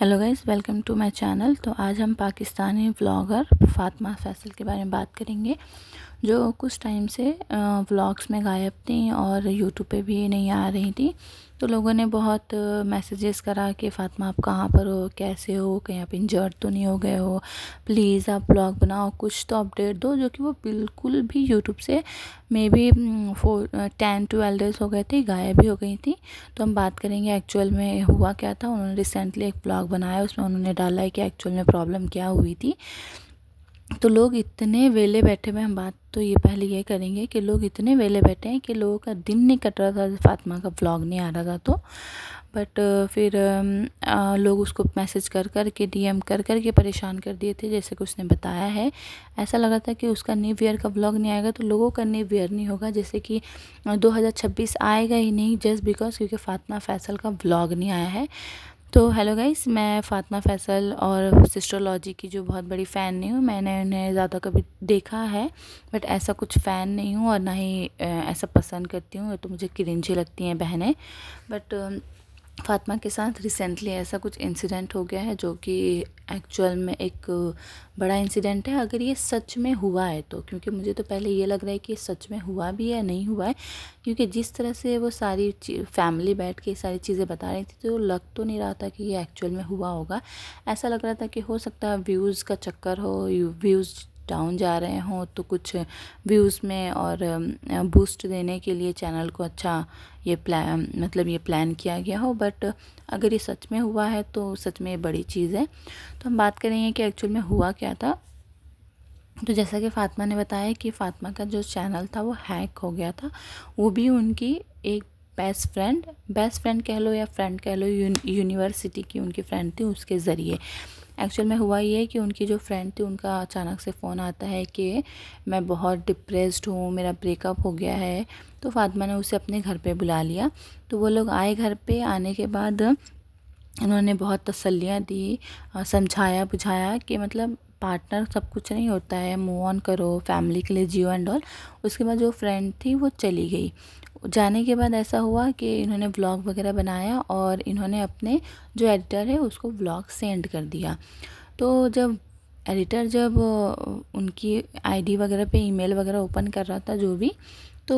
Hello guys, welcome to my channel. तो आज हम पाकिस्तानी व्लॉगर फ़ातिमा फैसल के बारे में बात करेंगे, जो कुछ टाइम से व्लॉग्स में गायब थी और यूट्यूब पे भी नहीं आ रही थी। तो लोगों ने बहुत मैसेजेस करा कि फ़ातिमा आप कहाँ पर हो, कैसे हो, कहीं आप इंजर्ड तो नहीं हो गए हो, प्लीज़ आप व्लॉग बनाओ, कुछ तो अपडेट दो। जो कि वो बिल्कुल भी यूट्यूब से मे बी 10-12 डेज़ हो गए थे, गायब भी हो गई थी। तो हम बात करेंगे एक्चुअल में हुआ क्या था। उन्होंने रिसेंटली एक ब्लॉग बनाया, उसमें उन्होंने डाला है कि एक्चुअल में प्रॉब्लम क्या हुई थी। तो लोग इतने वेले बैठे हुए, हम बात तो ये पहले ये करेंगे कि लोग इतने वेले बैठे हैं कि लोगों का दिन नहीं कट रहा था, फ़ातिमा का व्लॉग नहीं आ रहा था। तो बट फिर लोग उसको मैसेज कर कर के, डीएम कर कर के परेशान कर दिए थे। जैसे कि उसने बताया है, ऐसा लगा था कि उसका न्यू ईयर का व्लॉग नहीं आएगा तो लोगों का न्यू ईयर नहीं होगा, जैसे कि 2026 आएगा ही नहीं, जस्ट बिकॉज क्योंकि फ़ातिमा फैसल का व्लॉग नहीं आया है। तो हेलो गाइस, मैं फ़ातिमा फैसल और सिस्टरलॉजी की जो बहुत बड़ी फ़ैन नहीं हूँ। मैंने उन्हें ज़्यादा कभी देखा है, बट ऐसा कुछ फ़ैन नहीं हूँ और ना ही ऐसा पसंद करती हूँ। तो मुझे क्रिंज लगती हैं बहनें। बट फ़ातिमा के साथ रिसेंटली ऐसा कुछ इंसिडेंट हो गया है, जो कि एक्चुअल में एक बड़ा इंसिडेंट है, अगर ये सच में हुआ है तो। क्योंकि मुझे तो पहले ये लग रहा है कि ये सच में हुआ भी है, नहीं हुआ है। क्योंकि जिस तरह से वो सारी फैमिली बैठ के सारी चीज़ें बता रही थी, तो लग तो नहीं रहा था कि ये एक्चुअल में हुआ होगा। ऐसा लग रहा था कि हो सकता है व्यूज़ का चक्कर हो, व्यूज़ डाउन जा रहे हों, तो कुछ व्यूज़ में और बूस्ट देने के लिए चैनल को अच्छा ये प्लान किया गया हो। बट अगर ये सच में हुआ है तो सच में ये बड़ी चीज़ है। तो हम बात करेंगे कि एक्चुअल में हुआ क्या था। तो जैसा कि फ़ातिमा ने बताया कि फ़ातिमा का जो चैनल था वो हैक हो गया था, वो भी उनकी एक बेस्ट फ्रेंड कह लो या फ्रेंड कह लो, यूनिवर्सिटी की उनकी फ्रेंड थी, उसके ज़रिए। एक्चुअल में हुआ ये है कि उनकी जो फ्रेंड थी, उनका अचानक से फ़ोन आता है कि मैं बहुत डिप्रेस्ड हूँ, मेरा ब्रेकअप हो गया है। तो फ़ातिमा ने उसे अपने घर पे बुला लिया। तो वो लोग आए घर पे, आने के बाद उन्होंने बहुत तसल्लियाँ दी, समझाया बुझाया कि मतलब पार्टनर सब कुछ नहीं होता है, मूव ऑन करो, फैमिली के लिए जियो एंड ऑल। उसके बाद जो फ्रेंड थी वो चली गई। जाने के बाद ऐसा हुआ कि इन्होंने व्लॉग वगैरह बनाया और इन्होंने अपने जो एडिटर है उसको व्लॉग सेंड कर दिया। तो जब उनकी आईडी वगैरह पे ईमेल वगैरह ओपन कर रहा था जो भी, तो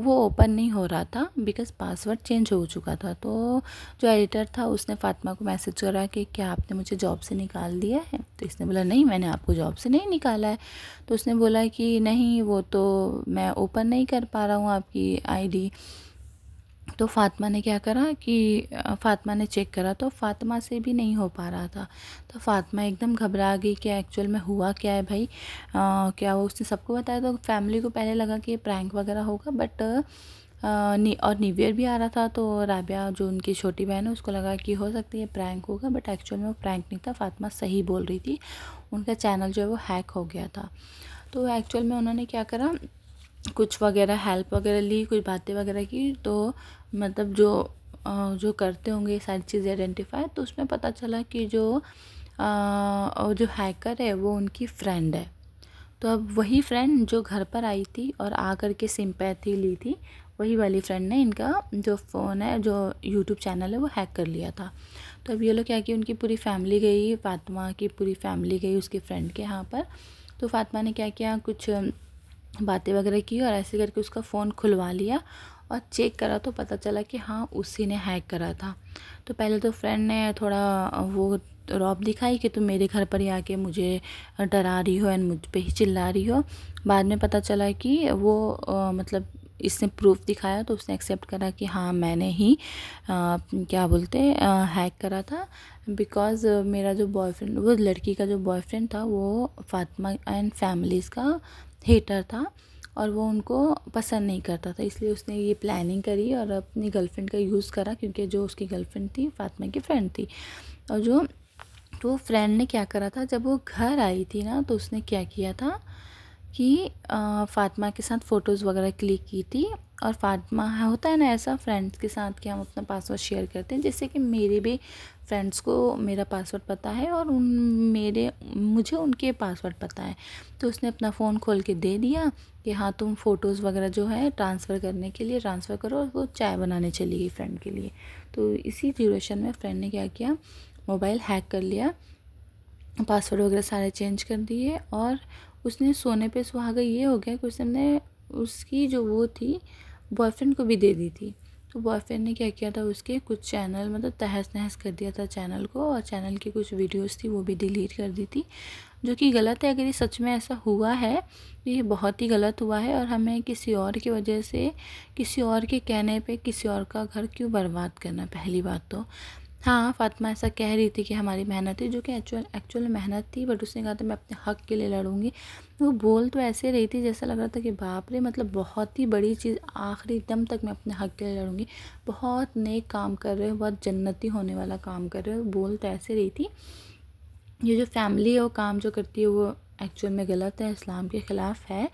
वो ओपन नहीं हो रहा था, बिकॉज़ पासवर्ड चेंज हो चुका था। तो जो एडिटर था उसने फ़ातिमा को मैसेज करा कि क्या आपने मुझे जॉब से निकाल दिया है। तो इसने बोला नहीं, मैंने आपको जॉब से नहीं निकाला है। तो उसने बोला कि नहीं, वो तो मैं ओपन नहीं कर पा रहा हूँ आपकी आईडी। तो फ़ातिमा ने क्या करा कि फ़ातिमा ने चेक करा तो फ़ातिमा से भी नहीं हो पा रहा था। तो फ़ातिमा एकदम घबरा गई कि एक्चुअल में हुआ क्या है भाई। क्या वो उसने सबको बताया। तो फैमिली को पहले लगा कि प्रैंक वगैरह होगा, बट और न्यू ईयर भी आ रहा था, तो राबिया जो उनकी छोटी बहन है उसको लगा कि हो सकता है ये प्रैंक होगा, बट एक्चुअल में वो प्रैंक नहीं था। फ़ातिमा सही बोल रही थी, उनका चैनल जो है वो हैक हो गया था। तो एक्चुअल में उन्होंने क्या करा, कुछ वगैरह हेल्प वगैरह ली, कुछ बातें वगैरह की। तो मतलब जो करते होंगे ये सारी चीज़ें आइडेंटिफाई, तो उसमें पता चला कि जो हैकर है वो उनकी फ्रेंड है। तो अब वही फ्रेंड जो घर पर आई थी और आकर के सिंपैथी ली थी, वही वाली फ्रेंड ने इनका जो फ़ोन है, जो यूट्यूब चैनल है, वो हैक कर लिया था। तो अब ये लोग क्या किया, उनकी पूरी फैमिली गई, फ़ातिमा की पूरी फैमिली गई उसकी फ्रेंड के यहाँ पर। तो फ़ातिमा ने क्या किया, कुछ बातें वगैरह की और ऐसे करके उसका फ़ोन खुलवा लिया और चेक करा तो पता चला कि हाँ, उसी ने हैक करा था। तो पहले तो फ्रेंड ने थोड़ा वो रौब दिखाई कि तुम मेरे घर पर ही आके मुझे डरा रही हो एंड मुझ पे ही चिल्ला रही हो। बाद में पता चला कि वो मतलब इसने प्रूफ दिखाया, तो उसने एक्सेप्ट करा कि हाँ, मैंने ही क्या बोलते हैक करा था। बिकॉज़ मेरा जो बॉयफ्रेंड, वो लड़की का जो बॉयफ्रेंड था, वो फ़ातिमा एंड फैमिलीज़ का हेटर था और वो उनको पसंद नहीं करता था। इसलिए उसने ये प्लानिंग करी और अपनी गर्लफ्रेंड का यूज़ करा, क्योंकि जो उसकी गर्लफ्रेंड थी फ़ातिमा की फ्रेंड थी। और तो फ्रेंड ने क्या करा था, जब वो घर आई थी ना, तो उसने क्या किया था कि फ़ातिमा के साथ फ़ोटोज़ वगैरह क्लिक की थी। और फ़ातिमा, होता है ना ऐसा फ्रेंड्स के साथ कि हम अपना पासवर्ड शेयर करते हैं, जैसे कि मेरे भी फ्रेंड्स को मेरा पासवर्ड पता है और मुझे उनके पासवर्ड पता है। तो उसने अपना फ़ोन खोल के दे दिया कि हाँ, तुम फ़ोटोज़ वगैरह जो है ट्रांसफ़र करने के लिए ट्रांसफ़र करो, और वो चाय बनाने चली गई फ्रेंड के लिए। तो इसी ड्यूरेशन में फ्रेंड ने क्या किया, मोबाइल हैक कर लिया, पासवर्ड वगैरह सारे चेंज कर दिए, और उसने सोने पे सुहागा ये हो गया कि उसने उसकी जो वो थी बॉयफ्रेंड को भी दे दी थी। तो बॉयफ्रेंड ने क्या किया था, उसके कुछ चैनल मतलब तहस नहस कर दिया था चैनल को, और चैनल की कुछ वीडियोस थी वो भी डिलीट कर दी थी, जो कि गलत है। अगर ये सच में ऐसा हुआ है तो ये बहुत ही गलत हुआ है, और हमें किसी और की वजह से, किसी और के कहने पे किसी और का घर क्यों बर्बाद करना, पहली बात तो। हाँ, फ़ातिमा ऐसा कह रही थी कि हमारी मेहनत थी, जो कि एक्चुअल मेहनत थी, बट उसने कहा था मैं अपने हक़ के लिए लड़ूंगी। वो बोल तो ऐसे रही थी जैसा लग रहा था कि बाप रे, मतलब बहुत ही बड़ी चीज़, आखिरी दम तक मैं अपने हक़ के लिए लड़ूंगी, बहुत नेक काम कर रहे हो, बहुत जन्नती होने वाला काम कर रहे हो, बोल तो ऐसे रही थी। ये जो फैमिली है वो काम जो करती है वो एक्चुअल में गलत है, इस्लाम के ख़िलाफ़ है।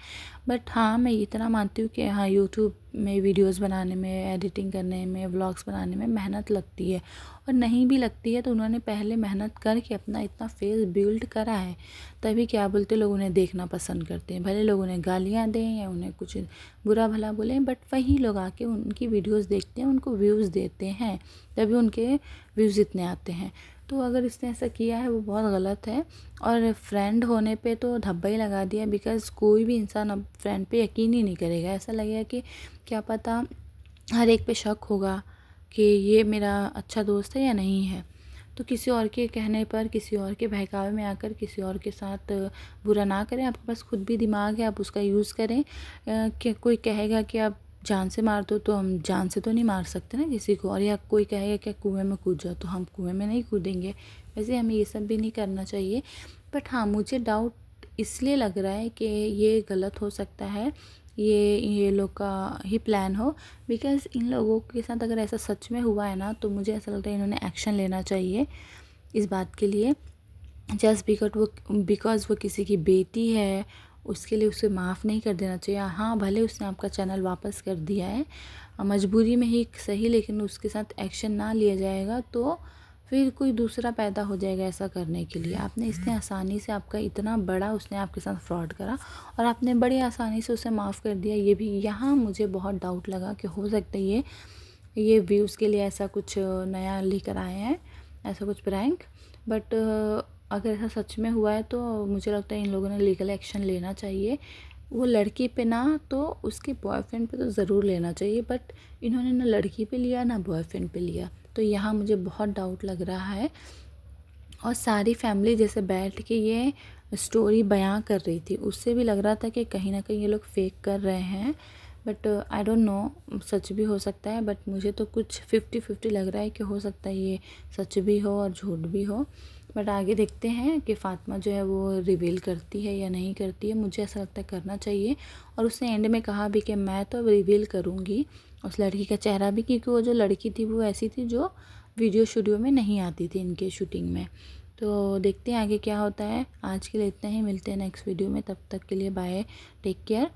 बट हाँ, मैं इतना मानती हूँ कि हाँ, यूट्यूब में वीडियोस बनाने में, एडिटिंग करने में, व्लॉग्स बनाने में मेहनत लगती है, और नहीं भी लगती है तो उन्होंने पहले मेहनत करके अपना इतना फेस बिल्ड करा है, तभी क्या बोलते लोग उन्हें देखना पसंद करते हैं। भले लोग उन्हें गालियाँ दें या उन्हें कुछ बुरा भला बोलें, बट वही लोग आके उनकी वीडियोज़ देखते हैं, उनको व्यूज़ देते हैं, तभी उनके व्यूज़ इतने आते हैं। तो अगर इसने ऐसा किया है वो बहुत गलत है, और फ्रेंड होने पे तो धब्बा ही लगा दिया, बिकॉज़ कोई भी इंसान अब फ्रेंड पे यकीन ही नहीं करेगा। ऐसा लगेगा कि क्या पता हर एक पे शक होगा कि ये मेरा अच्छा दोस्त है या नहीं है। तो किसी और के कहने पर, किसी और के बहकावे में आकर किसी और के साथ बुरा ना करें। आपके पास खुद भी दिमाग है, आप उसका यूज़ करें। कि कोई कहेगा कि आप जान से मार दो, तो हम जान से तो नहीं मार सकते ना किसी को, और या कोई कहेगा कि कुएं में कूद जाओ, तो हम कुएं में नहीं कूदेंगे। वैसे हमें ये सब भी नहीं करना चाहिए। बट हाँ, मुझे डाउट इसलिए लग रहा है कि ये गलत हो सकता है, ये लोग का ही प्लान हो, बिकॉज़ इन लोगों के साथ अगर ऐसा सच में हुआ है ना, तो मुझे ऐसा लगता है इन्होंने एक्शन लेना चाहिए इस बात के लिए। जस्ट बिकॉज़ वो किसी की बेटी है, उसके लिए उसे माफ़ नहीं कर देना चाहिए। हाँ, भले उसने आपका चैनल वापस कर दिया है, मजबूरी में ही सही, लेकिन उसके साथ एक्शन ना लिया जाएगा तो फिर कोई दूसरा पैदा हो जाएगा ऐसा करने के लिए। आपने इतने आसानी से, आपका इतना बड़ा उसने आपके साथ फ्रॉड करा, और आपने बड़ी आसानी से उसे माफ़ कर दिया। ये भी यहाँ मुझे बहुत डाउट लगा कि हो सकता है ये व्यूज़ के लिए ऐसा कुछ नया लेकर आए हैं, ऐसा कुछ प्रैंक। बट अगर ऐसा सच में हुआ है तो मुझे लगता है इन लोगों ने लीगल एक्शन लेना चाहिए। वो लड़की पे ना तो उसके बॉयफ्रेंड पे तो ज़रूर लेना चाहिए, बट इन्होंने ना लड़की पे लिया ना बॉयफ्रेंड पे लिया, तो यहाँ मुझे बहुत डाउट लग रहा है। और सारी फैमिली जैसे बैठ के ये स्टोरी बयां कर रही थी, उससे भी लग रहा था कि कहीं ना कहीं ये लोग फेक कर रहे हैं। बट आई डोंट नो, सच भी हो सकता है, बट मुझे तो कुछ 50-50 लग रहा है कि हो सकता है ये सच भी हो और झूठ भी हो। बट आगे देखते हैं कि फ़ातिमा जो है वो रिवील करती है या नहीं करती है। मुझे ऐसा लगता है करना चाहिए, और उसने एंड में कहा भी कि मैं तो अब रिवील करूँगी उस लड़की का चेहरा भी, क्योंकि वो जो लड़की थी वो ऐसी थी जो वीडियो स्टूडियो में नहीं आती थी इनके शूटिंग में। तो देखते हैं आगे क्या होता है। आज के लिए इतना ही, मिलते हैं नेक्स्ट वीडियो में, तब तक के लिए बाय, टेक केयर।